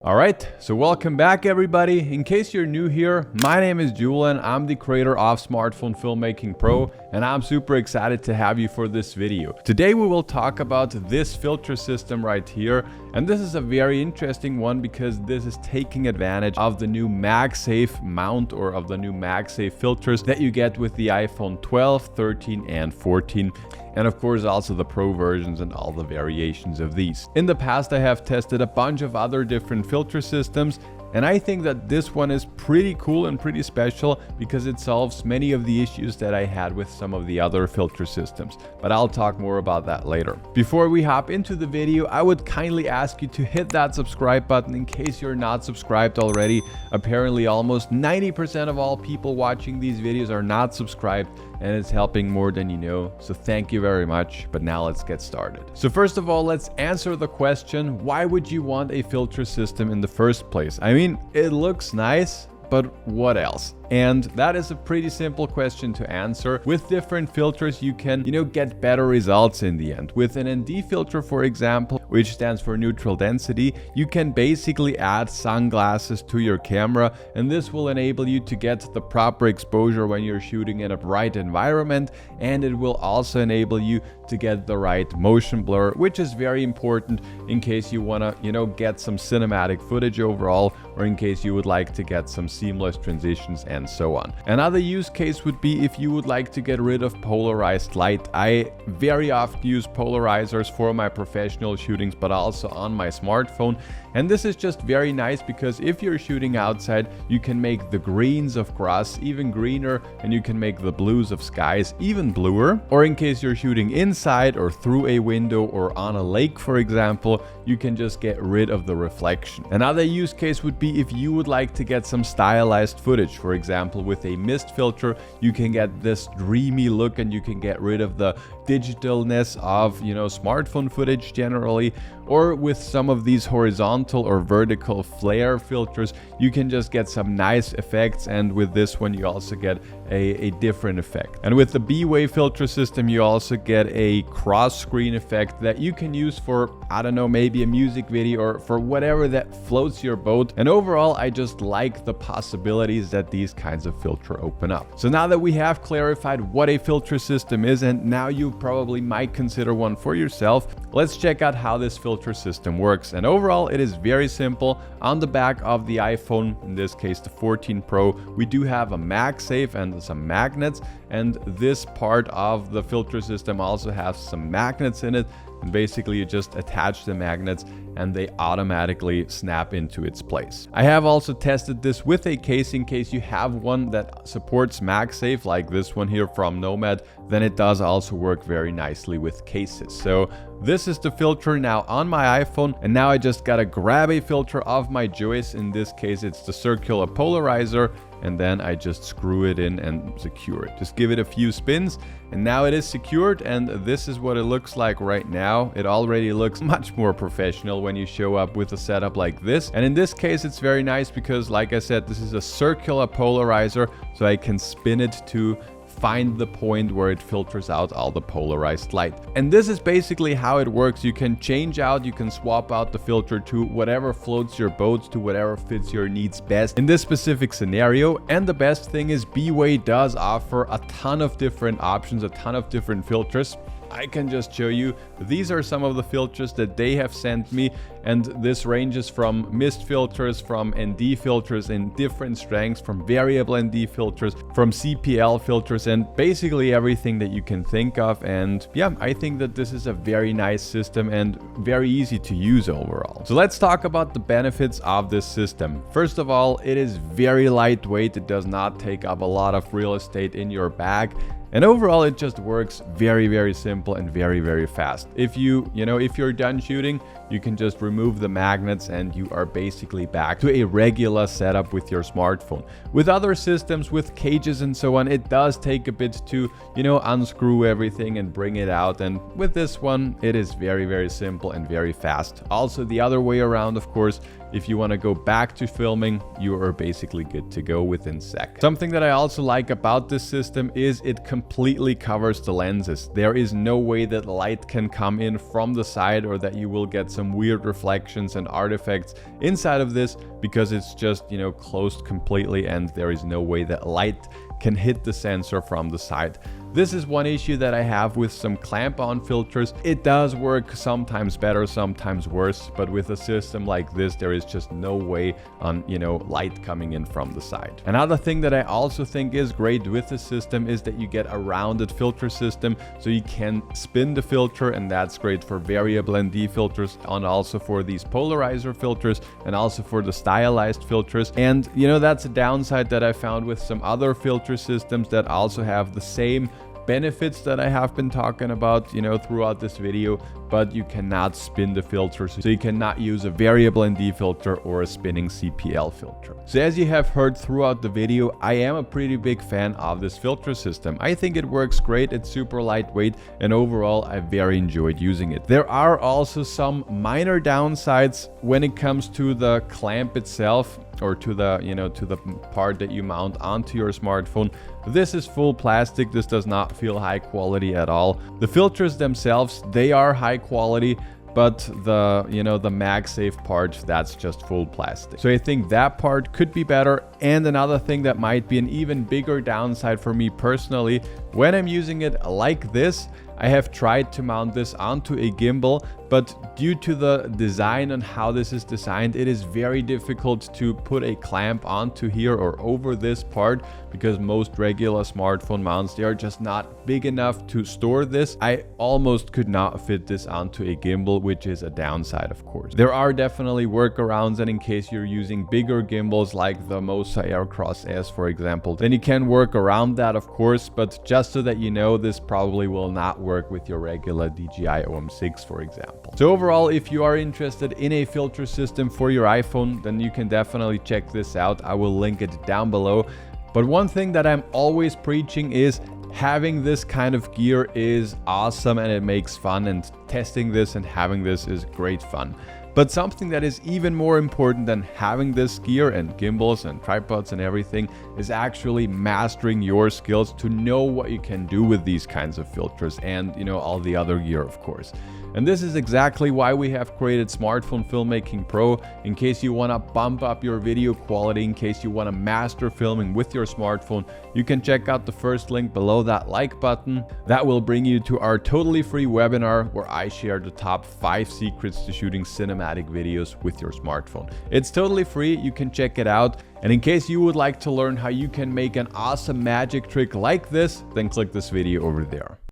Alright, so welcome back everybody. In case you're new here, my name is Julian. I'm the creator of Smartphone Filmmaking Pro, and I'm super excited to have you for this video. Today we will talk about this filter system right here, and this is a very interesting one because this is taking advantage of the new Magsafe mount or of the new Magsafe filters that you get with the iPhone 12, 13 and 14. And of course also the Pro versions and all the variations of these. In the past I have tested a bunch of other different filter systems, and I think that this one is pretty cool and pretty special because it solves many of the issues that I had with some of the other filter systems. But I'll talk more about that later. Before we hop into the video, I would kindly ask you to hit that subscribe button in case you're not subscribed already. Apparently almost 90% of all people watching these videos are not subscribed, and it's helping more than you know, so thank you very much. But now let's get started. So first of all, let's answer the question, why would you want a filter system in the first place? I mean, it looks nice, but what else? And that is a pretty simple question to answer. With different filters, you can, get better results in the end. With an ND filter, for example, which stands for neutral density, you can basically add sunglasses to your camera, and this will enable you to get the proper exposure when you're shooting in a bright environment, and it will also enable you to get the right motion blur, which is very important in case you want to, get some cinematic footage overall, or in case you would like to get some seamless transitions and so on. Another use case would be if you would like to get rid of polarized light. I very often use polarizers for my professional shootings, but also on my smartphone. And this is just very nice because if you're shooting outside, you can make the greens of grass even greener, and you can make the blues of skies even bluer. Or in case you're shooting inside or through a window or on a lake, for example, you can just get rid of the reflection. Another use case would be if you would like to get some stylized footage. For example, with a mist filter, you can get this dreamy look and you can get rid of the digitalness of, smartphone footage generally. Or with some of these horizontal or vertical flare filters, you can just get some nice effects, and with this one you also get a different effect. And with the B.Way filter system, you also get a cross screen effect that you can use for, I don't know, maybe a music video or for whatever that floats your boat. And overall, I just like the possibilities that these kinds of filter open up. So now that we have clarified what a filter system is, and now you probably might consider one for yourself, let's check out how this filter system works. And overall, it is very simple. On the back of the iPhone, in this case the 14 Pro, we do have a Magsafe and some magnets, and this part of the filter system also has some magnets in it. And basically you just attach the magnets and they automatically snap into its place. I have also tested this with a case. In case you have one that supports Magsafe like this one here from Nomad, then it does also work very nicely with cases. So this is the filter now on my iPhone, and now I just gotta grab a filter of my choice. In this case it's the circular polarizer, and then I just screw it in and secure it. Just give it a few spins and now it is secured, and this is what it looks like right now. It already looks much more professional when you show up with a setup like this. And in this case it's very nice because, like I said, this is a circular polarizer, so I can spin it to find the point where it filters out all the polarized light. And this is basically how it works. You can you can swap out the filter to whatever floats your boat, to whatever fits your needs best in this specific scenario. And the best thing is B.Way does offer a ton of different options, a ton of different filters. I can just show you. These are some of the filters that they have sent me, and this ranges from mist filters, from ND filters in different strengths, from variable ND filters, from CPL filters, and basically everything that you can think of. And yeah, I think that this is a very nice system and very easy to use overall. So let's talk about the benefits of this system. First of all, it is very lightweight. It does not take up a lot of real estate in your bag. And overall, it just works very, very simple and very, very fast. If you're done shooting, you can just remove the magnets and you are basically back to a regular setup with your smartphone. With other systems, with cages and so on, it does take a bit to, unscrew everything and bring it out. And with this one, it is very, very simple and very fast. Also, the other way around, of course, if you want to go back to filming, you are basically good to go within seconds. Something that I also like about this system is it completely covers the lenses. There is no way that light can come in from the side or that you will get some weird reflections and artifacts inside of this, because it's just, you know, closed completely and there is no way that light can hit the sensor from the side. This is one issue that I have with some clamp-on filters. It does work sometimes better, sometimes worse, but with a system like this, there is just no way on, you know, light coming in from the side. Another thing that I also think is great with the system is that you get a rounded filter system, so you can spin the filter, and that's great for variable ND filters and also for these polarizer filters and also for the stylized filters. And, you know, that's a downside that I found with some other filter systems that also have the same benefits that I have been talking about, you know, throughout this video, but you cannot spin the filters. So you cannot use a variable ND filter or a spinning CPL filter. So as you have heard throughout the video, I am a pretty big fan of this filter system. I think it works great, it's super lightweight, and overall I very enjoyed using it. There are also some minor downsides when it comes to the clamp itself, or to the, you know, to the part that you mount onto your smartphone. This is full plastic. This does not feel high quality at all. The filters themselves, they are high quality, but the, you know, the Magsafe part, that's just full plastic. So I think that part could be better. And another thing that might be an even bigger downside for me personally, when I'm using it like this, I have tried to mount this onto a gimbal, but due to the design and how this is designed, it is very difficult to put a clamp onto here or over this part, because most regular smartphone mounts, they are just not big enough to store this. I almost could not fit this onto a gimbal, which is a downside, of course. There are definitely workarounds, and in case you're using bigger gimbals like the Magsafe Aircross S, for example, then you can work around that, of course, but just so that you know, this probably will not work with your regular DJI OM6, for example. So overall, if you are interested in a filter system for your iPhone, then you can definitely check this out. I will link it down below. But one thing that I'm always preaching is having this kind of gear is awesome and it makes fun, and testing this and having this is great fun. But something that is even more important than having this gear and gimbals and tripods and everything is actually mastering your skills to know what you can do with these kinds of filters and, you know, all the other gear, of course. And this is exactly why we have created Smartphone Filmmaking Pro, in case you want to bump up your video quality, in case you want to master filming with your smartphone. You can check out the first link below that like button. That will bring you to our totally free webinar where I share the top 5 secrets to shooting cinematic videos with your smartphone. It's totally free, you can check it out. And in case you would like to learn how you can make an awesome magic trick like this, then click this video over there.